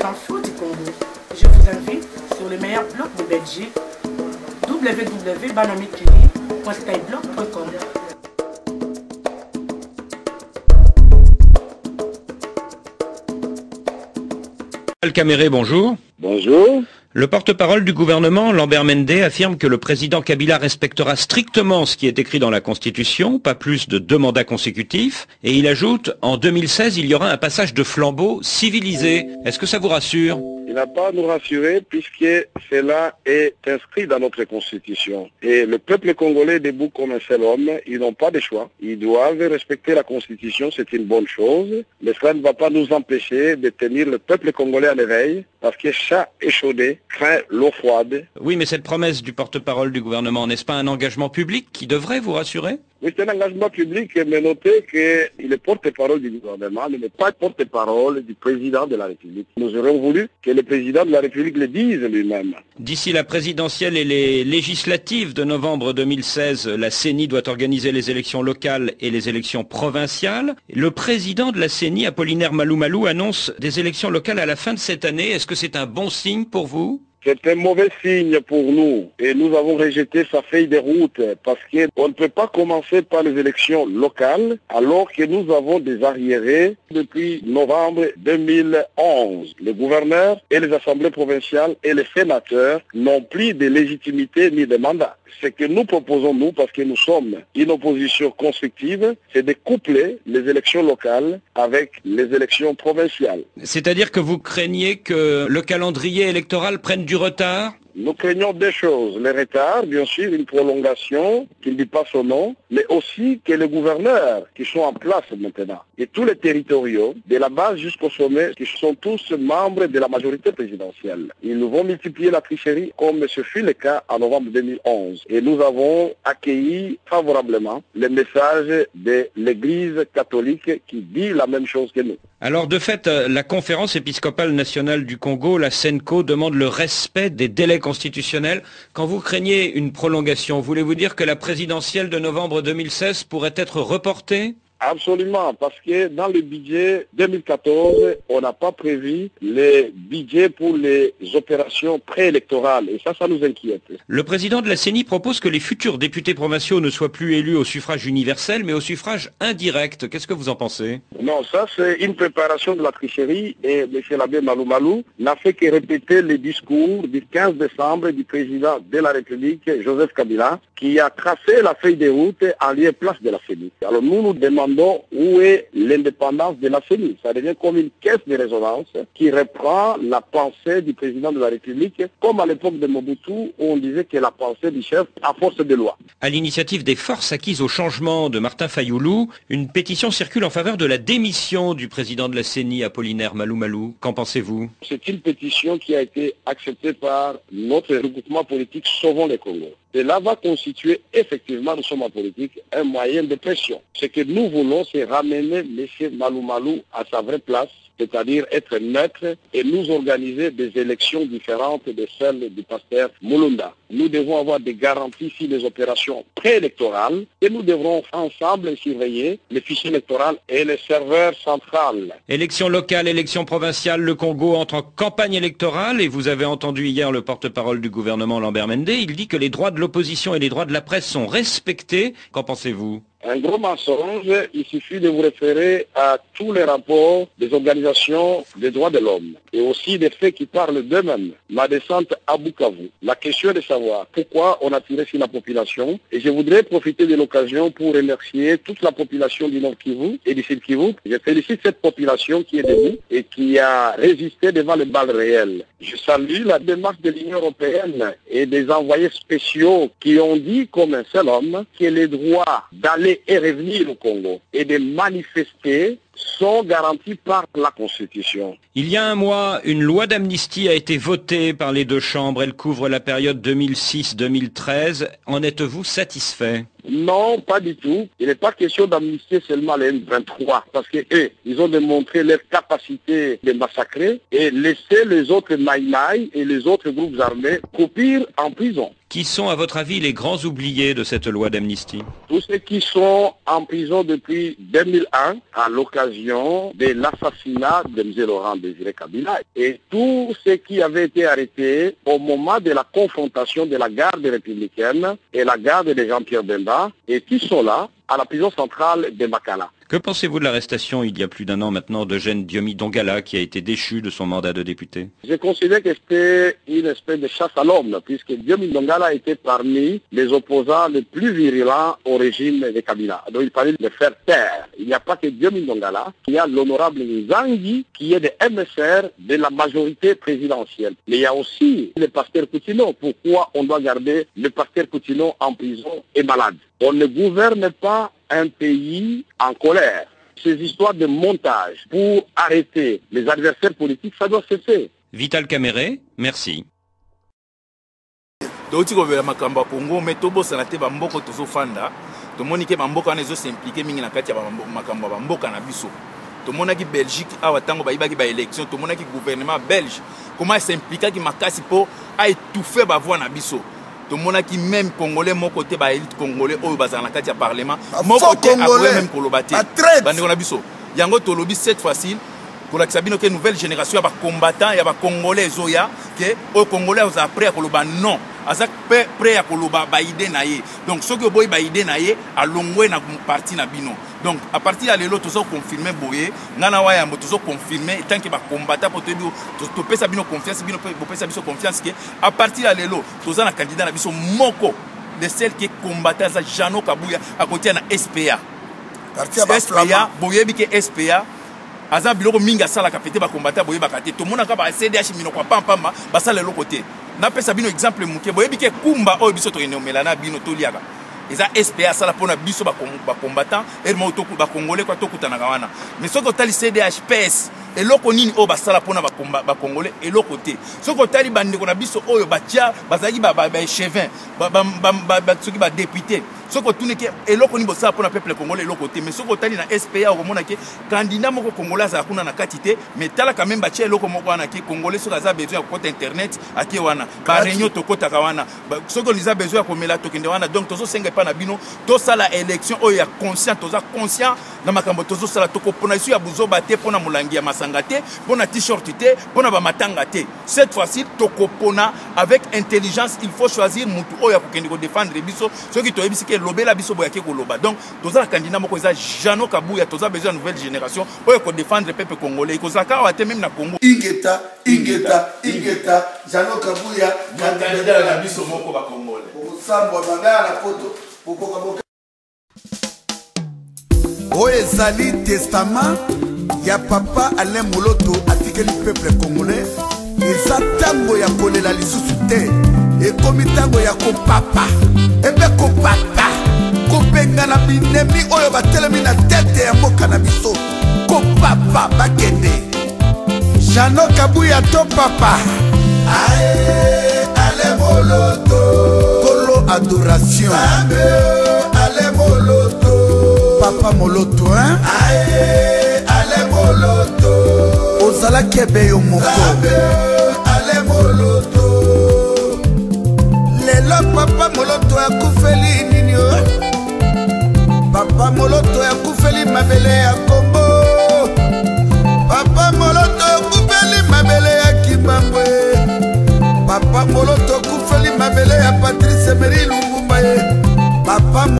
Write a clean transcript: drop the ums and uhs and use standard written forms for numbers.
temps fou du Congo. Je vous invite sur le meilleur blog de Belgique, www.banamikili.skyblog.com. Caméré, bonjour. Bonjour. Le porte-parole du gouvernement, Lambert Mende, affirme que le président Kabila respectera strictement ce qui est écrit dans la Constitution, pas plus de 2 mandats consécutifs, et il ajoute, en 2016, il y aura un passage de flambeau civilisé. Est-ce que ça vous rassure ? Il n'a pas à nous rassurer puisque cela est inscrit dans notre Constitution. Et le peuple congolais est debout comme un seul homme, ils n'ont pas de choix. Ils doivent respecter la Constitution, c'est une bonne chose, mais cela ne va pas nous empêcher de tenir le peuple congolais à l'éveil, parce que chat échaudé craint l'eau froide. Oui, mais cette promesse du porte-parole du gouvernement, n'est-ce pas un engagement public qui devrait vous rassurer ? Oui, c'est un engagement public, mais notez qu'il est porte-parole du gouvernement, il n'est pas porte-parole du président de la République. Nous aurions voulu que le président de la République le dise lui-même. D'ici la présidentielle et les législatives de novembre 2016, la CENI doit organiser les élections locales et les élections provinciales. Le président de la CENI, Apollinaire Malou, annonce des élections locales à la fin de cette année. Est-ce que c'est un bon signe pour vous ? C'est un mauvais signe pour nous et nous avons rejeté sa feuille de route parce qu'on ne peut pas commencer par les élections locales alors que nous avons des arriérés depuis novembre 2011. Le gouverneur et les assemblées provinciales et les sénateurs n'ont plus de légitimité ni de mandat. Ce que nous proposons, nous, parce que nous sommes une opposition constructive, c'est de coupler les élections locales avec les élections provinciales. C'est-à-dire que vous craignez que le calendrier électoral prenne du retard ? Nous craignons 2 choses. Le retard, bien sûr, une prolongation qui ne dit pas son nom, mais aussi que les gouverneurs qui sont en place maintenant et tous les territoriaux, de la base jusqu'au sommet, qui sont tous membres de la majorité présidentielle. Ils vont multiplier la tricherie comme ce fut le cas en novembre 2011. Et nous avons accueilli favorablement le message de l'Église catholique qui dit la même chose que nous. Alors de fait, la Conférence épiscopale nationale du Congo, la CENCO, demande le respect des délais constitutionnels. Quand vous craignez une prolongation, voulez-vous dire que la présidentielle de novembre 2016 pourrait être reportée ? Absolument, parce que dans le budget 2014, on n'a pas prévu les budgets pour les opérations préélectorales. Et ça nous inquiète. Le président de la CENI propose que les futurs députés provinciaux ne soient plus élus au suffrage universel, mais au suffrage indirect. Qu'est-ce que vous en pensez ? Non, ça c'est une préparation de la tricherie. Et M. l'abbé Malou n'a fait que répéter les discours du 15 décembre du président de la République, Joseph Kabila, qui a tracé la feuille de route en lieu et place de la CENI. Alors nous demandons où est l'indépendance de la CENI. Ça devient comme une caisse de résonance qui reprend la pensée du président de la République, comme à l'époque de Mobutu, où on disait que la pensée du chef à force de loi. À l'initiative des forces acquises au changement de Martin Fayoulou, une pétition circule en faveur de la démission du président de la CENI, Apollinaire Malou. Qu'en pensez-vous ? C'est une pétition qui a été acceptée par notre regroupement politique Sauvons le Congo. Cela va constituer effectivement, nous sommes en politique, un moyen de pression. Ce que nous voulons, c'est ramener M. Malou à sa vraie place, c'est-à-dire être neutre et nous organiser des élections différentes de celles du pasteur Mulunda. Nous devons avoir des garanties sur les opérations préélectorales et nous devrons ensemble surveiller le fichier électoral et le serveur central. Élections locales, élections provinciales, le Congo entre en campagne électorale et vous avez entendu hier le porte-parole du gouvernement Lambert Mende, il dit que les droits de l'opposition et les droits de la presse sont respectés. Qu'en pensez-vous ? Un gros mensonge, il suffit de vous référer à tous les rapports des organisations des droits de l'homme et aussi des faits qui parlent d'eux-mêmes. Ma descente à Bukavu, la question est de savoir pourquoi on a tiré sur la population et je voudrais profiter de l'occasion pour remercier toute la population du Nord Kivu et du Sud Kivu. Je félicite cette population qui est debout et qui a résisté devant les balles réelles. Je salue la démarche de l'Union européenne et des envoyés spéciaux qui ont dit comme un seul homme que les droits d'aller et revenir au Congo et de manifester sont garantis par la Constitution. Il y a un mois, une loi d'amnistie a été votée par les 2 chambres. Elle couvre la période 2006-2013. En êtes-vous satisfait ? Non, pas du tout. Il n'est pas question d'amnistier seulement les M23 parce que eux, ils ont démontré leur capacité de massacrer et laisser les autres Maïmaï et les autres groupes armés croupir en prison. Qui sont, à votre avis, les grands oubliés de cette loi d'amnistie? Tous ceux qui sont en prison depuis 2001 à l'occasion de l'assassinat de M. Laurent Désiré Kabila et tous ceux qui avaient été arrêtés au moment de la confrontation de la garde républicaine et la garde de Jean-Pierre Bemba et qui sont là à la prison centrale de Makala. Que pensez-vous de l'arrestation il y a plus d'un an maintenant d'Eugène Diomi Dongala qui a été déchu de son mandat de député? Je considère que c'était une espèce de chasse à l'homme puisque Diomi Dongala était parmi les opposants les plus virulents au régime de Kabila. Donc il fallait le faire taire. Il n'y a pas que Diomi Dongala, il y a l'honorable Nzangi qui est de MSR de la majorité présidentielle. Mais il y a aussi le pasteur Coutinho. Pourquoi on doit garder le pasteur Coutinho en prison et malade? On ne gouverne pas un pays en colère. Ces histoires de montage pour arrêter les adversaires politiques, ça doit cesser. Vital Kamere, merci. Toti ko vela makamba Congo mais to bosana te ba mboko tozo fanda to monike ba mboka na zo s'impliquer mingi na kati ya makamba ba mboka na biso to monaki Belgique awa tango ba ibaki ba élection to monaki gouvernement belge comment s'impliquer ki makasi po a étouffer ba voix na biso to monaki même congolais mon côté ba élite congolais oyo bazana na kati ya parlement mon côté après même kolobate bande na biso yango to lobi cette fois-ci pour la Sabino que nouvelle génération ya ba combattants ya ba congolais zoya que au congolais aux après koloba non azak prêt à koloba ba idée na ye donc ce que boy ba idée na ye a longwe na parti na bino donc à partir de l'élo tous confirmer boye ngana wa ya tous confirmer tant que ba combattant pour to pesa bino confiance bino pesa biso confiance que à partir de l'élo tous na candidat na biso moko de celle qui combattant za Jano Kabuya à côté na SPA SPA boye bi que SPA aza biloko minga sala kapete ba combattant boye bakate to mona ka ba CDH mino kwa pampama ba sala le côté na pesa bino exemple muke boye bi ke kumba o biso to renomela na bino to liaka eza SPA sala pona biso ba combattant et mo to ba congolais kwa to kutana kawana mais soko tali CDH PS eloko nini o ba sala pona ba congolais eloko te soko tali bande ko na biso oyo ba tia bazaki ba échevin ba soki ba député soko tune ke eloko ni bosala pona peuple congolais eloko te mais soko tali na SPA o mona ke candidat moko congolais za kuna na katité mais tala quand même ba tia eloko moko wana ke congolais soko za besoin ya côté internet ake wana ba réunion to kota kawana soko liza besoin ya komela to kende wana donc tozo senga pa na bino to sala élection oyo ya conscient toza conscient na makambo tozo sala to ko pona isu ya buzoba te pona mulangi ya masanga te pona t-shirt te pona ba matanga te cette fois-ci to ko pona avec intelligence il faut choisir mutu oyo ko kende ko défendre biso ceux qui to ebisi ke lobela biso boya ke ko loba donc toza la candidat moko za Jano Kabuya toza besoin de nouvelle génération oyo ko défendre peuple congolais ko zaka wa te même na Congo ingeta Jano Kabuya candidat la biso moko ba congolais sambwa banga na photo bokoka oyo ezali testament ya papa Alain Moloto atikeli peuple congolais eza tango ya kolela lisusu te ekomi tango ya kopapa ebe kopapa kobenga na binemi oyo batelemi na tete ya mboka na biso kopapa bakende Jano Kabuya to papa ae Alain Moloto kolo adoration Alain Moloto papa Moloto hein ae Alain Moloto ozala kebe yo moko Alain Moloto lelo papa Moloto akufeli